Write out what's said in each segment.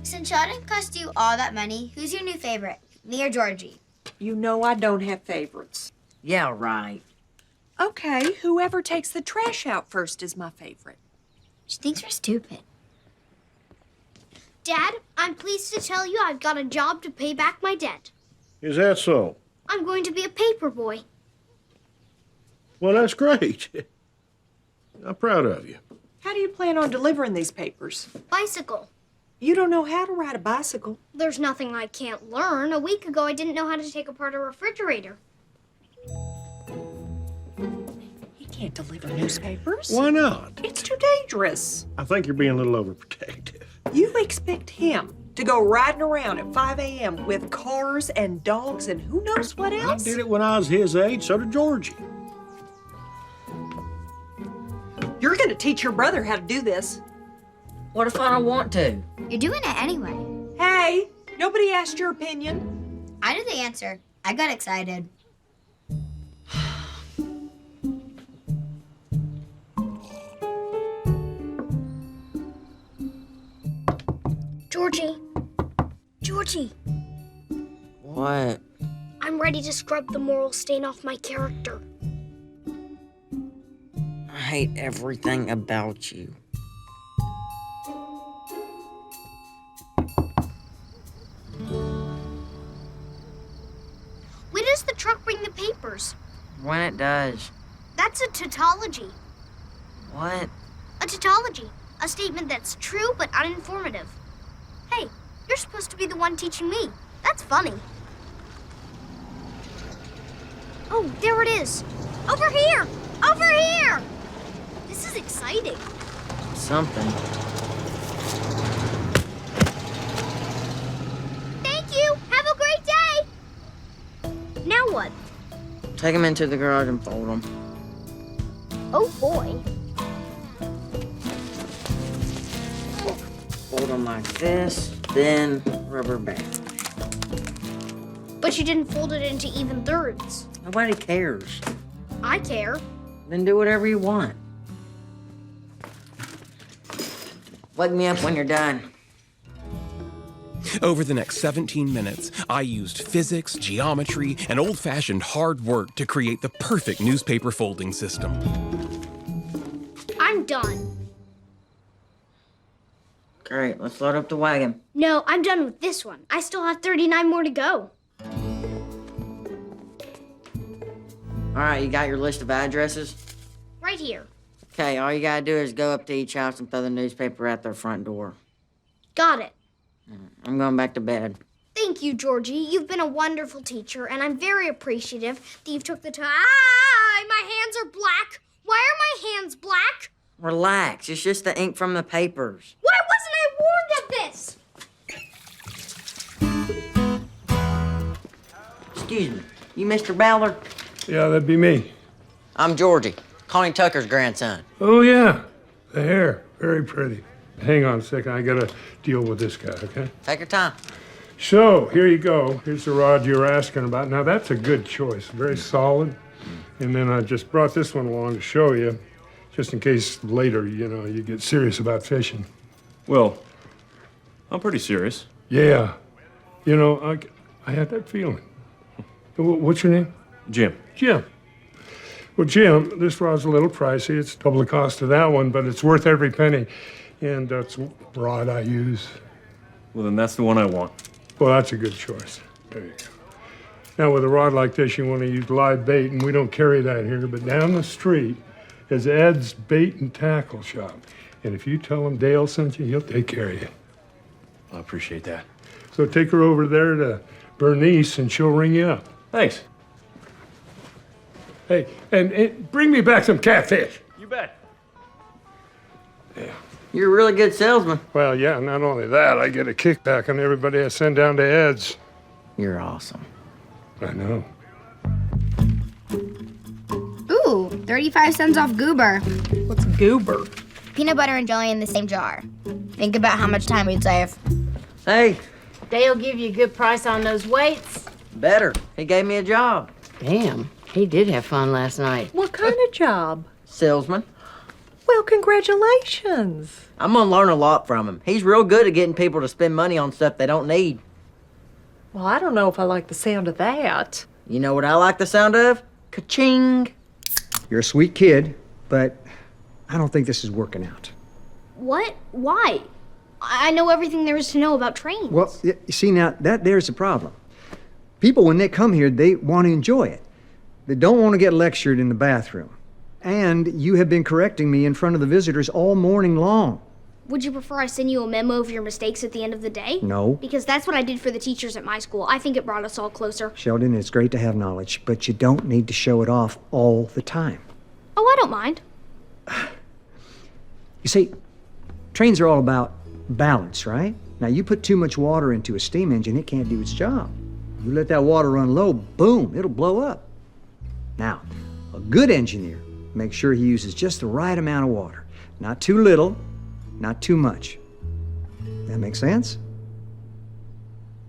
Since Sheldon cost you all that money, who's your new favorite? Me or Georgie? You know I don't have favorites. Yeah, right. Okay, whoever takes the trash out first is my favorite. She thinks we're stupid. Dad, I'm pleased to tell you I've got a job to pay back my debt. Is that so? I'm going to be a paper boy. Well, that's great. I'm proud of you. How do you plan on delivering these papers? Bicycle. You don't know how to ride a bicycle. There's nothing I can't learn. A week ago, I didn't know how to take apart a refrigerator. You can't deliver newspapers. Why not? It's too dangerous. I think you're being a little overprotective. You expect him to go riding around at 5 a.m. with cars and dogs and who knows what I else? did it when I was his age, so did Georgie. You're gonna teach your brother how to do this. What if I don't want to? You're doing it anyway. Hey, nobody asked your opinion. I knew the answer. I got excited. Georgie. Georgie. What? I'm ready to scrub the moral stain off my character. I hate everything about you. When does the truck bring the papers? When it does. That's a tautology. What? A tautology. A statement that's true but uninformative. Hey, you're supposed to be the one teaching me. That's funny. Oh, there it is. Over here! Over here! This is exciting. Something. Thank you. Have a great day. Now what? Take them into the garage and fold them. Oh, boy. Fold them like this, then rubber band. But you didn't fold it into even thirds. Nobody cares. I care. Then do whatever you want. Wake me up when you're done. Over the next 17 minutes, I used physics, geometry, and old-fashioned hard work to create the perfect newspaper folding system. I'm done. Great, let's load up the wagon. No, I'm done with this one. I still have 39 more to go. All right, you got your list of addresses? Right here. Okay, all you gotta do is go up to each house and throw the newspaper at their front door. Got it. I'm going back to bed. Thank you, Georgie. You've been a wonderful teacher, and I'm very appreciative that you've took the time. My hands are black. Why are my hands black? Relax, it's just the ink from the papers. Why wasn't I warned of this? Excuse me, you Mr. Ballard? Yeah, that'd be me. I'm Georgie, Connie Tucker's grandson. Oh, yeah. The hair. Very pretty. Hang on a second. I gotta deal with this guy, okay? Take your time. So, here you go. Here's the rod you were asking about. Now, that's a good choice. Very solid. And then I just brought this one along to show you, just in case later, you get serious about fishing. Well, I'm pretty serious. Yeah. I had that feeling. What's your name? Jim. Jim. Well, Jim, this rod's a little pricey. It's double the cost of that one, but it's worth every penny. And that's the rod I use. Well, then that's the one I want. Well, that's a good choice. There you go. Now, with a rod like this, you want to use live bait, and we don't carry that here, but down the street is Ed's Bait and Tackle Shop. And if you tell him Dale sent you, he'll take care of you. I appreciate that. So take her over there to Bernice, and she'll ring you up. Thanks. Hey, and bring me back some catfish. You bet. Yeah. You're a really good salesman. Well, yeah, not only that, I get a kickback on everybody I send down to Ed's. You're awesome. I know. Ooh, 35 cents off Goober. What's goober? Peanut butter and jelly in the same jar. Think about how much time we'd save. Hey, Dale give you a good price on those weights? better. He gave me a job. Damn, he did have fun last night. What kind of job? Salesman. Well, congratulations. I'm gonna learn a lot from him. He's real good at getting people to spend money on stuff they don't need. Well, I don't know if I like the sound of that. You know what I like the sound of? Ka-ching! You're a sweet kid, but I don't think this is working out. What? Why? I know everything there is to know about trains. Well, you see now, there's the problem. People, when they come here, they want to enjoy it. They don't want to get lectured in the bathroom. And you have been correcting me in front of the visitors all morning long. Would you prefer I send you a memo of your mistakes at the end of the day? No. Because that's what I did for the teachers at my school. I think it brought us all closer. Sheldon, it's great to have knowledge, but you don't need to show it off all the time. Oh, I don't mind. You see, trains are all about balance, right? Now, you put too much water into a steam engine, it can't do its job. You let that water run low, boom, it'll blow up. Now, a good engineer makes sure he uses just the right amount of water. Not too little, not too much. That make sense?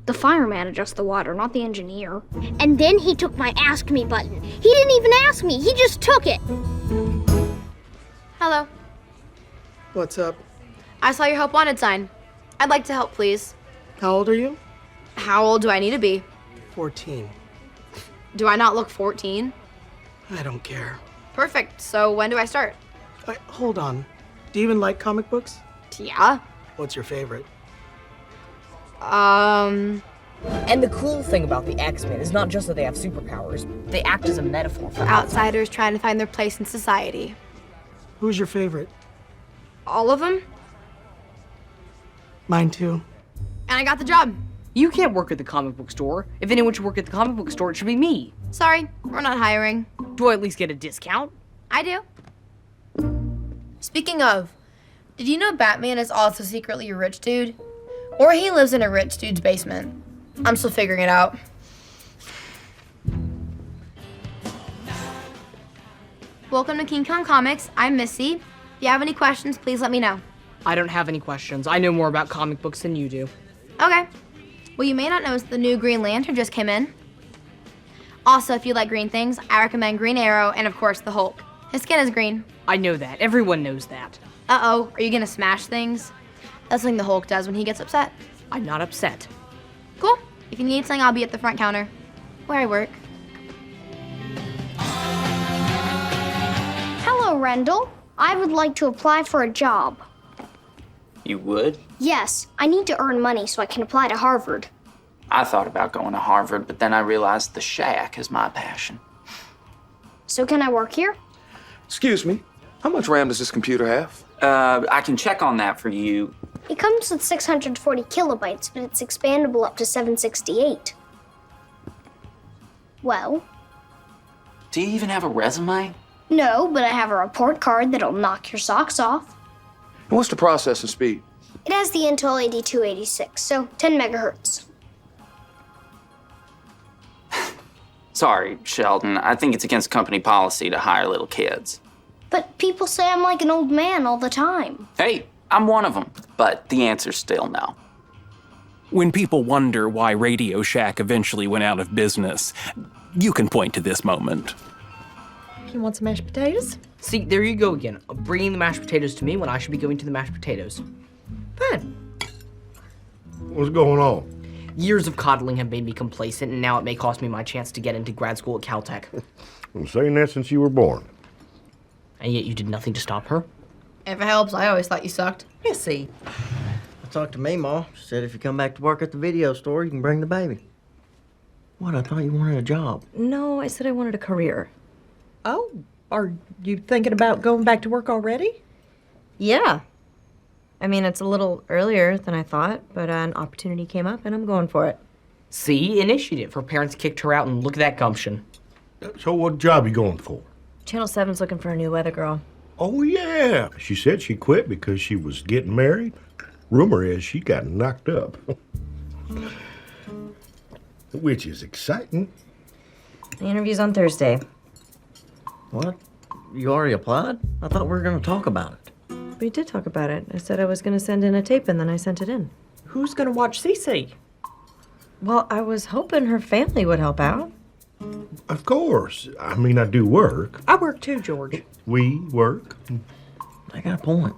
The fireman adjusts the water, not the engineer. And then he took my Ask Me button. He didn't even ask me, he just took it. Hello. What's up? I saw your Help Wanted sign. I'd like to help, please. How old are you? How old do I need to be? 14. Do I not look 14? I don't care. Perfect. So when do I start? Wait, hold on. Do you even like comic books? Yeah. What's your favorite? And the cool thing about the X-Men is not just that they have superpowers, they act as a metaphor for Outsiders trying to find their place in society. Who's your favorite? All of them? Mine too. And I got the job. You can't work at the comic book store. If anyone should work at the comic book store, it should be me. Sorry, we're not hiring. Do I at least get a discount? I do. Speaking of, did you know Batman is also secretly a rich dude? Or he lives in a rich dude's basement. I'm still figuring it out. Welcome to King Kong Comics. I'm Missy. If you have any questions, please let me know. I don't have any questions. I know more about comic books than you do. Okay. Well, you may not know the new Green Lantern just came in. Also, if you like green things, I recommend Green Arrow and, of course, the Hulk. His skin is green. I know that. Everyone knows that. Uh-oh, are you gonna smash things? That's something the Hulk does when he gets upset. I'm not upset. Cool. If you need something, I'll be at the front counter, where I work. Hello, Rendell. I would like to apply for a job. You would? Yes, I need to earn money so I can apply to Harvard. I thought about going to Harvard, but then I realized the shack is my passion. So can I work here? Excuse me, how much RAM does this computer have? I can check on that for you. It comes with 640 kilobytes, but it's expandable up to 768. Well? Do you even have a resume? No, but I have a report card that'll knock your socks off. And what's the processing speed? It has the Intel 8286, so 10 megahertz. Sorry, Sheldon. I think it's against company policy to hire little kids. But people say I'm like an old man all the time. Hey, I'm one of them, but the answer's still no. When people wonder why Radio Shack eventually went out of business, you can point to this moment. You want some mashed potatoes? See, there you go again. Bringing the mashed potatoes to me when I should be going to the mashed potatoes. Fine. What's going on? Years of coddling have made me complacent, and now it may cost me my chance to get into grad school at Caltech. I'm saying that since you were born. And yet you did nothing to stop her? If it helps, I always thought you sucked. Yeah, see. Talked to me, Ma. She said if you come back to work at the video store, you can bring the baby. What, I thought you wanted a job. No, I said I wanted a career. Oh, are you thinking about going back to work already? Yeah. I mean, it's a little earlier than I thought, but an opportunity came up and I'm going for it. See? Initiative. Her parents kicked her out and look at that gumption. So what job you going for? Channel 7's looking for a new weather girl. Oh, yeah. She said she quit because she was getting married. Rumor is she got knocked up. Which is exciting. The interview's on Thursday. What? You already applied? I thought we were going to talk about it. We did talk about it. I said I was going to send in a tape and then I sent it in. Who's gonna watch Cece? Well, I was hoping her family would help out. Of course. I mean, I do work. I work too, George. We work. They got a point.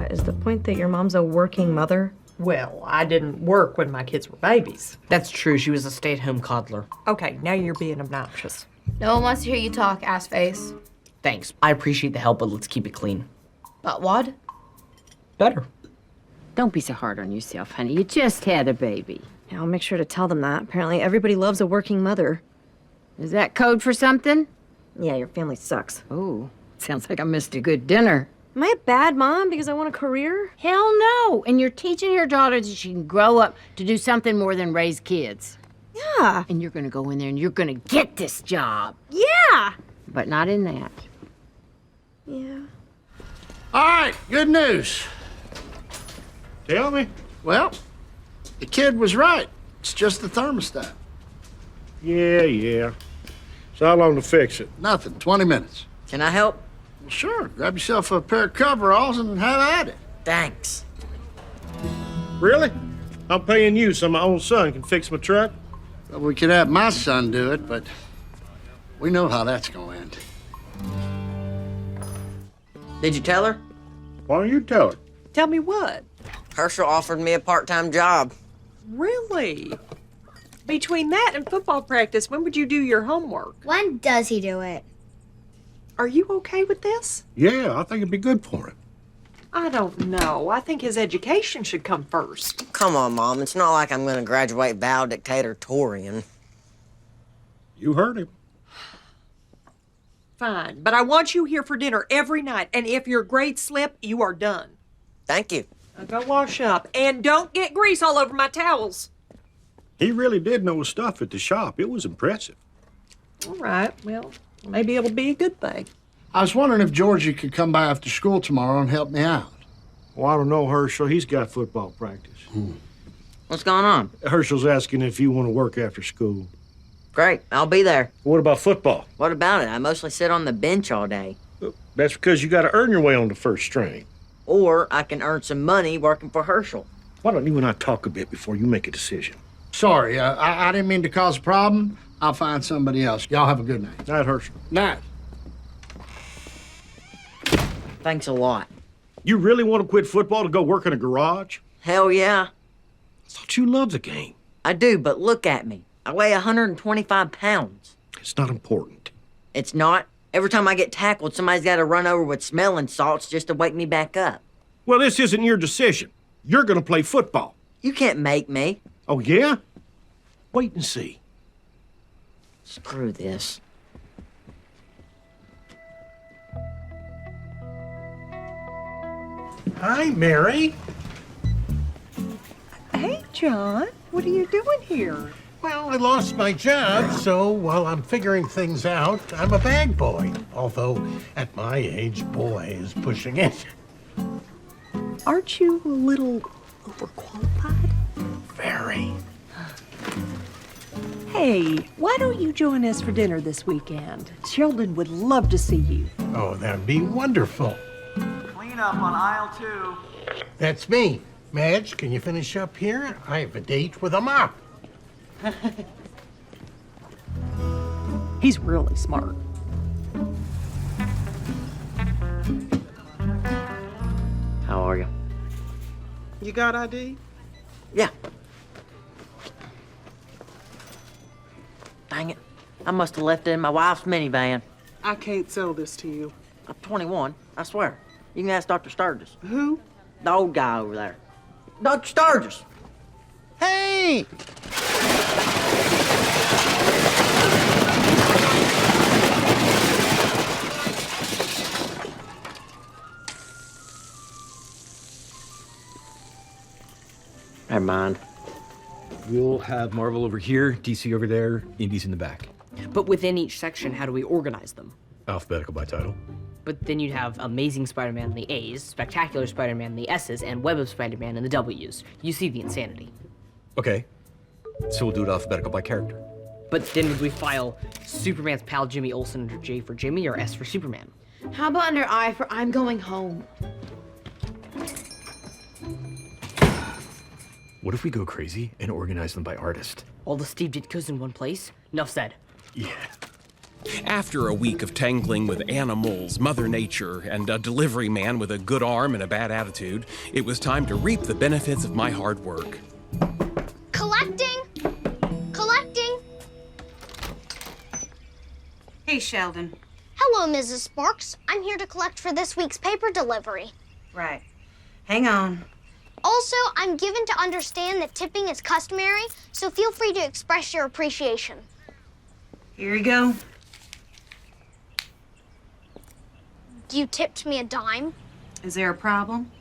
Is the point that your mom's a working mother? Well, I didn't work when my kids were babies. That's true. She was a stay-at-home coddler. Okay, now you're being obnoxious. No one wants to hear you talk, ass face. Thanks. I appreciate the help, but let's keep it clean. But what? Better. Don't be so hard on yourself, honey. You just had a baby. Yeah, I'll make sure to tell them that. Apparently, everybody loves a working mother. Is that code for something? Yeah, your family sucks. Oh, sounds like I missed a good dinner. Am I a bad mom because I want a career? Hell no. And you're teaching your daughter that she can grow up to do something more than raise kids. Yeah. And you're gonna go in there and you're gonna get this job. Yeah. But not in that. Yeah. All right, good news. Tell me. Well, the kid was right. It's just the thermostat. Yeah. So how long to fix it? Nothing, 20 minutes. Can I help? Well, sure. Grab yourself a pair of coveralls and have at it. Thanks. Really? I'm paying you so my own son can fix my truck? Well, we could have my son do it, but we know how that's going to end. Did you tell her? Why don't you tell her? Tell me what? Herschel offered me a part-time job. Really? Between that and football practice, when would you do your homework? When does he do it? Are you okay with this? Yeah, I think it'd be good for him. I don't know. I think his education should come first. Come on, Mom. It's not like I'm going to graduate valedictorian. You heard him. Fine, but I want you here for dinner every night, and if your grades slip, you are done. Thank you. Now go wash up, and don't get grease all over my towels. He really did know his stuff at the shop. It was impressive. All right, well, maybe it'll be a good thing. I was wondering if Georgie could come by after school tomorrow and help me out. Well, I don't know, Herschel. He's got football practice. What's going on? Herschel's asking if you want to work after school. Great. I'll be there. What about football? What about it? I mostly sit on the bench all day. That's because you got to earn your way on the first string. Or I can earn some money working for Herschel. Why don't you and I talk a bit before you make a decision? Sorry, I didn't mean to cause a problem. I'll find somebody else. Y'all have a good night. Night, Herschel. Night. Thanks a lot. You really want to quit football to go work in a garage? Hell yeah. I thought you loved the game. I do, but look at me. I weigh 125 pounds. It's not important. It's not. Every time I get tackled, somebody's got to run over with smelling salts just to wake me back up. Well, this isn't your decision. You're going to play football. You can't make me. Oh, yeah? Wait and see. Screw this. Hi, Mary. Hey, John, what are you doing here? Well, I lost my job, so while I'm figuring things out, I'm a bag boy. Although, at my age, boy is pushing it. Aren't you a little overqualified? Very. Hey, why don't you join us for dinner this weekend? Sheldon would love to see you. Oh, that'd be wonderful. Clean up on aisle 2. That's me. Madge, can you finish up here? I have a date with a mop. He's really smart. How are you? You got ID? Yeah. Dang it. I must have left it in my wife's minivan. I can't sell this to you. I'm 21, I swear. You can ask Dr. Sturgis. Who? The old guy over there. Dr. Sturgis! Hey! Never mind. We'll have Marvel over here, DC over there, Indies in the back. But within each section, how do we organize them? Alphabetical by title. But then you'd have Amazing Spider-Man in the A's, Spectacular Spider-Man in the S's, and Web of Spider-Man in the W's. You see the insanity. Okay, so we'll do it alphabetical by character. But then would we file Superman's pal Jimmy Olsen under J for Jimmy or S for Superman? How about under I for I'm going home? What if we go crazy and organize them by artist? All the Steve Ditkos in one place? Enough said. Yeah. After a week of tangling with animals, Mother Nature, and a delivery man with a good arm and a bad attitude, it was time to reap the benefits of my hard work. Collecting! Collecting! Hey, Sheldon. Hello, Mrs. Sparks. I'm here to collect for this week's paper delivery. Right. Hang on. Also, I'm given to understand that tipping is customary, so feel free to express your appreciation. Here you go. You tipped me a dime? Is there a problem?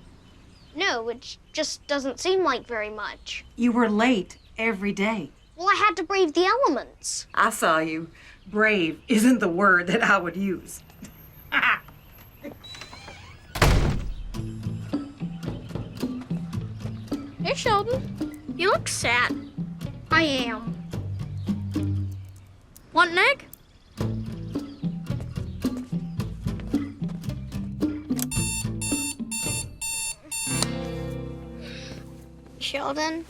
No, it just doesn't seem like very much. You were late every day. Well, I had to brave the elements. I saw you. Brave isn't the word that I would use. Hey, Sheldon. You look sad. I am. Want an egg? Sheldon?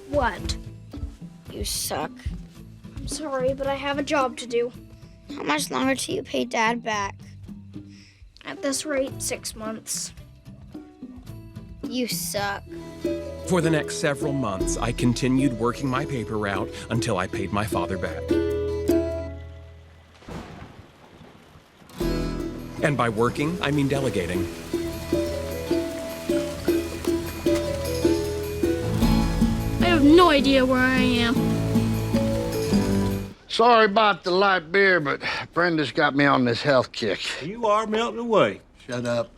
What? You suck. I'm sorry, but I have a job to do. How much longer till you pay Dad back? At this rate, 6 months. You suck. For the next several months, I continued working my paper route until I paid my father back. And by working, I mean delegating. I have no idea where I am. Sorry about the light beer, but Brenda's got me on this health kick. You are melting away. Shut up.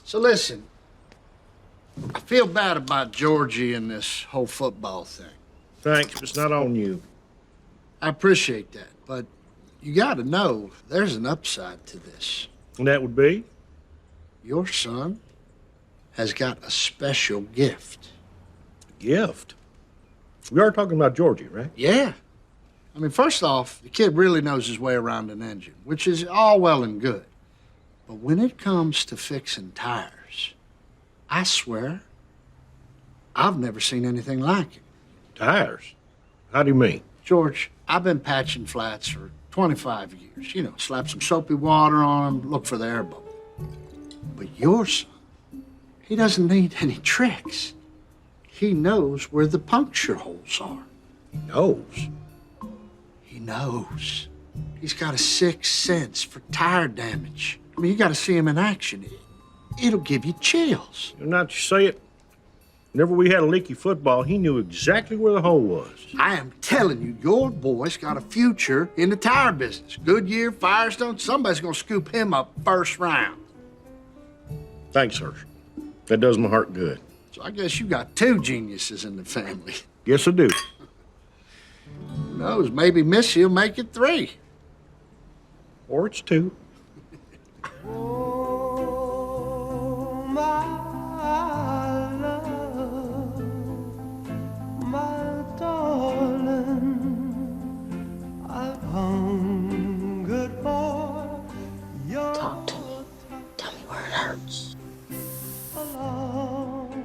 So listen, I feel bad about Georgie and this whole football thing. Thanks, but it's not on you. I appreciate that, but you gotta know there's an upside to this. And that would be? Your son has got a special gift. Gift? We are talking about Georgie, right? Yeah. I mean, first off, the kid really knows his way around an engine, which is all well and good. But when it comes to fixing tires, I swear, I've never seen anything like it. Tires? How do you mean? George, I've been patching flats for 25 years. You know, slap some soapy water on them, look for the air bubble. But your son, he doesn't need any tricks. He knows where the puncture holes are. He knows? He knows. He's got a sixth sense for tire damage. I mean, you got to see him in action. It'll give you chills. You're not to say it. Whenever we had a leaky football, he knew exactly where the hole was. I am telling you, your boy's got a future in the tire business. Goodyear, Firestone, somebody's gonna scoop him up first round. Thanks, sir. That does my heart good. So I guess you got two geniuses in the family. Yes, I do. Who knows, maybe Missy will make it 3. Or it's 2. Talk to me. Tell me where it hurts.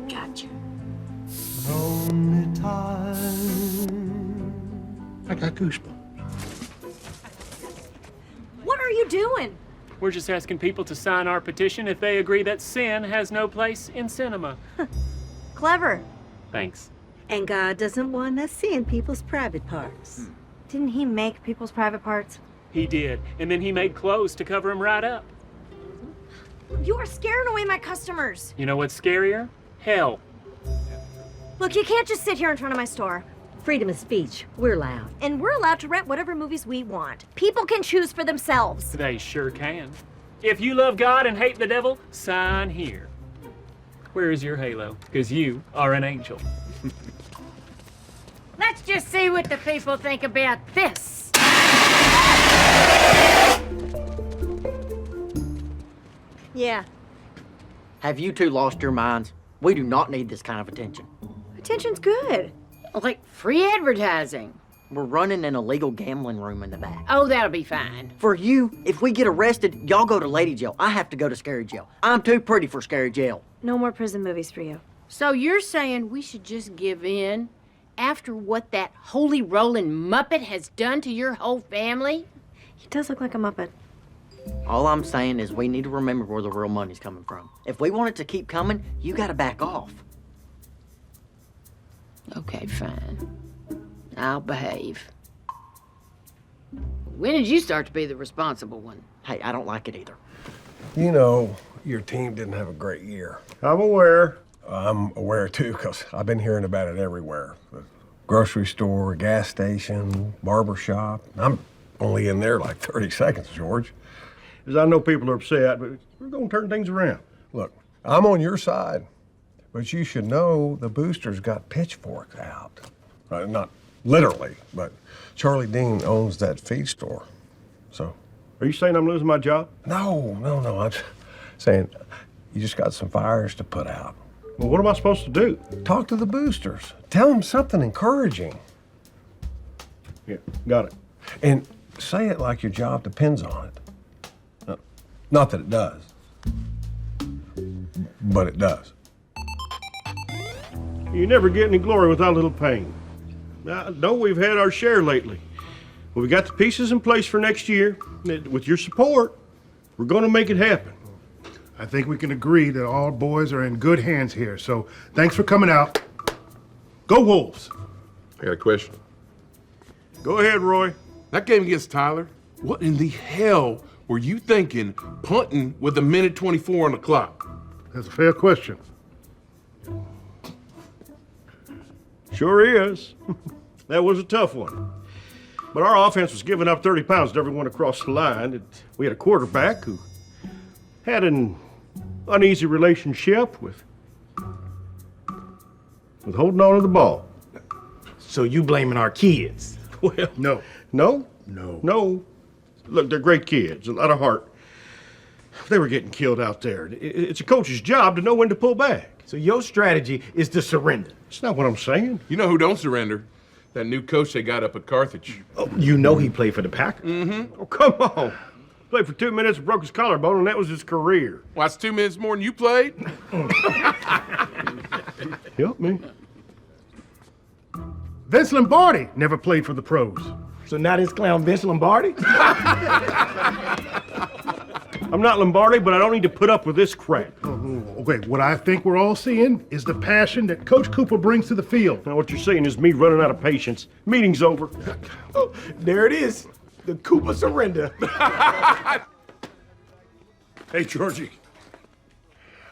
Gotcha. I got goosebumps. What are you doing? We're just asking people to sign our petition if they agree that sin has no place in cinema. Clever. Thanks. And God doesn't want us seeing people's private parts. Didn't he make people's private parts? He did, and then he made clothes to cover him right up. You are scaring away my customers. You know what's scarier? Hell. Look, you can't just sit here in front of my store. Freedom of speech. We're loud. And we're allowed to rent whatever movies we want. People can choose for themselves. They sure can. If you love God and hate the devil, sign here. Where is your halo? Because you are an angel. Let's just see what the people think about this. Yeah. Have you two lost your minds? We do not need this kind of attention. Attention's good. Like free advertising. We're running an illegal gambling room in the back. Oh, that'll be fine. For you, if we get arrested, y'all go to lady jail. I have to go to scary jail. I'm too pretty for scary jail. No more prison movies for you. So you're saying we should just give in after what that holy rolling Muppet has done to your whole family? He does look like a Muppet. All I'm saying is we need to remember where the real money's coming from. If we want it to keep coming, you gotta back off. Okay, fine. I'll behave. When did you start to be the responsible one? Hey, I don't like it either. You know, your team didn't have a great year. I'm aware. I'm aware too, because I've been hearing about it everywhere. The grocery store, gas station, barber shop. I'm only in there like 30 seconds, George. As I know people are upset, but we're going to turn things around. Look, I'm on your side, but you should know the boosters got pitchforks out. Not literally, but Charlie Dean owns that feed store. So. Are you saying I'm losing my job? No. I'm saying you just got some fires to put out. Well, what am I supposed to do? Talk to the boosters. Tell them something encouraging. Yeah, got it. And say it like your job depends on it. Not that it does, but it does. You never get any glory without a little pain. I know we've had our share lately. Well, we got the pieces in place for next year. With your support, we're going to make it happen. I think we can agree that all boys are in good hands here, so thanks for coming out. Go Wolves! I got a question. Go ahead, Roy. That game against Tyler, what in the hell were you thinking punting with 1:24 on the clock? That's a fair question. Sure is. That was a tough one. But our offense was giving up 30 pounds to everyone across the line. We had a quarterback who had an uneasy relationship with holding on to the ball. So you blaming our kids? Well, no. No. Look, they're great kids, a lot of heart. They were getting killed out there. It's a coach's job to know when to pull back. So your strategy is to surrender? It's not what I'm saying. You know who don't surrender? That new coach they got up at Carthage. Oh, you know he played for the Packers? Mm-hmm. Oh, come on. Played for 2 minutes and broke his collarbone, and that was his career. Well, that's 2 minutes more than you played. Help me. Vince Lombardi never played for the pros. So now this clown Vince Lombardi? I'm not Lombardi, but I don't need to put up with this crap. Okay, what I think we're all seeing is the passion that Coach Cooper brings to the field. Now, what you're seeing is me running out of patience. Meeting's over. Oh, there it is. The Cooper surrender. Hey, Georgie.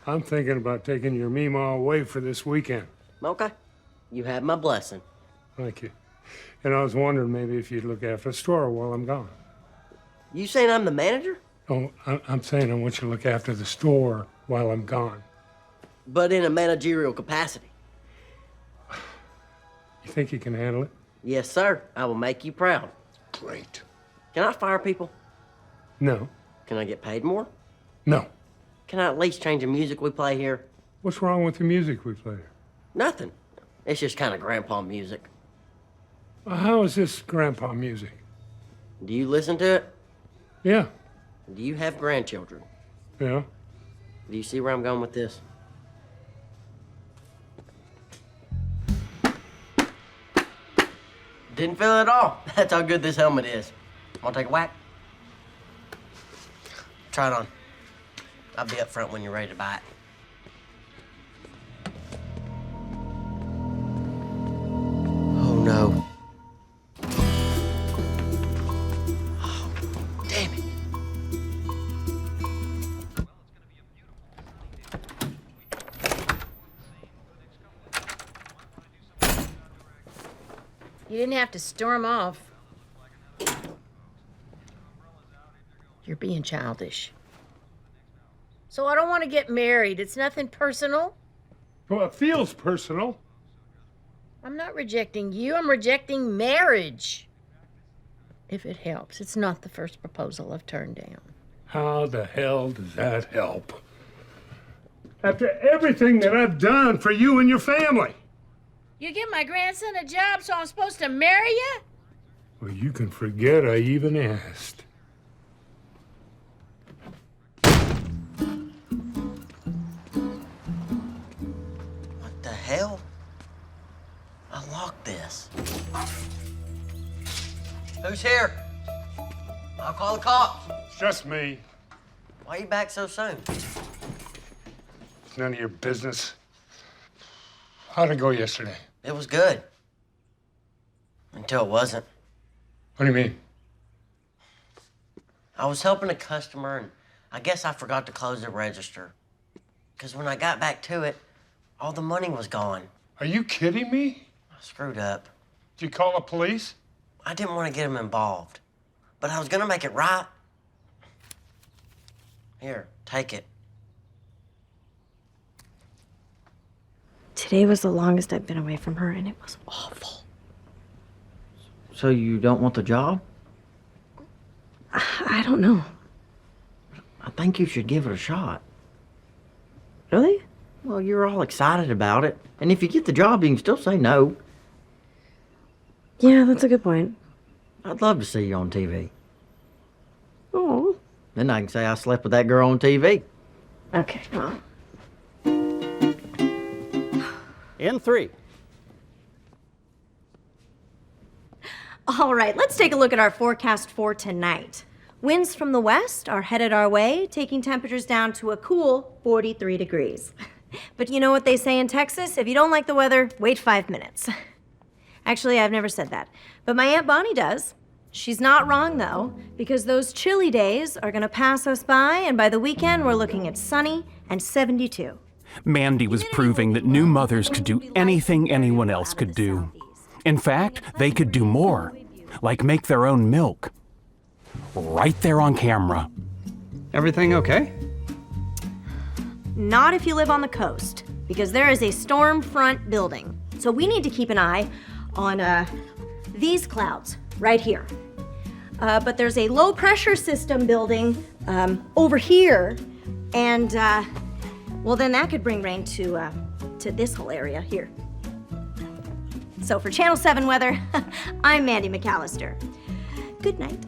I'm thinking about taking your Meemaw away for this weekend. Okay. You have my blessing. Thank you. And I was wondering maybe if you'd look after the store while I'm gone. You saying I'm the manager? Oh, I'm saying I want you to look after the store while I'm gone. But in a managerial capacity. You think you can handle it? Yes, sir. I will make you proud. Great. Can I fire people? No. Can I get paid more? No. Can I at least change the music we play here? What's wrong with the music we play here? Nothing. It's just kind of grandpa music. Well, how is this grandpa music? Do you listen to it? Yeah. Do you have grandchildren? Yeah. Do you see where I'm going with this? Didn't feel it at all. That's how good this helmet is. Want to take a whack? Try it on. I'll be up front when you're ready to buy it. Oh, no. Oh, damn it. You didn't have to storm off. You're being childish. So I don't want to get married. It's nothing personal. Well, it feels personal. I'm not rejecting you. I'm rejecting marriage. If it helps, it's not the first proposal I've turned down. How the hell does that help? After everything that I've done for you and your family. You give my grandson a job, so I'm supposed to marry you? Well, you can forget I even asked. What the hell? Unlock this. Who's here? I'll call the cops. It's just me. Why are you back so soon? It's none of your business. How'd it go yesterday? It was good. Until it wasn't. What do you mean? I was helping a customer, and I guess I forgot to close the register. Because when I got back to it, all the money was gone. Are you kidding me? I screwed up. Did you call the police? I didn't want to get them involved, but I was gonna make it right. Here, take it. Today was the longest I've been away from her, and it was awful. So you don't want the job? I don't know. I think you should give it a shot. Really? Well, you're all excited about it, and if you get the job, you can still say no. Yeah, that's a good point. I'd love to see you on TV. Oh. Then I can say I slept with that girl on TV. Okay, well. In 3. All right, let's take a look at our forecast for tonight. Winds from the west are headed our way, taking temperatures down to a cool 43 degrees. But you know what they say in Texas? If you don't like the weather, wait 5 minutes. Actually, I've never said that. But my Aunt Bonnie does. She's not wrong, though, because those chilly days are gonna pass us by, and by the weekend, we're looking at sunny and 72. Mandy was proving that new mothers could do anything anyone else could do. In fact, they could do more, like make their own milk. Right there on camera. Everything okay? Not if you live on the coast, because there is a storm front building. So we need to keep an eye on these clouds right here. But there's a low pressure system building over here, and well, then that could bring rain to this whole area here. So for Channel 7 weather, I'm Mandy McAllister. Good night.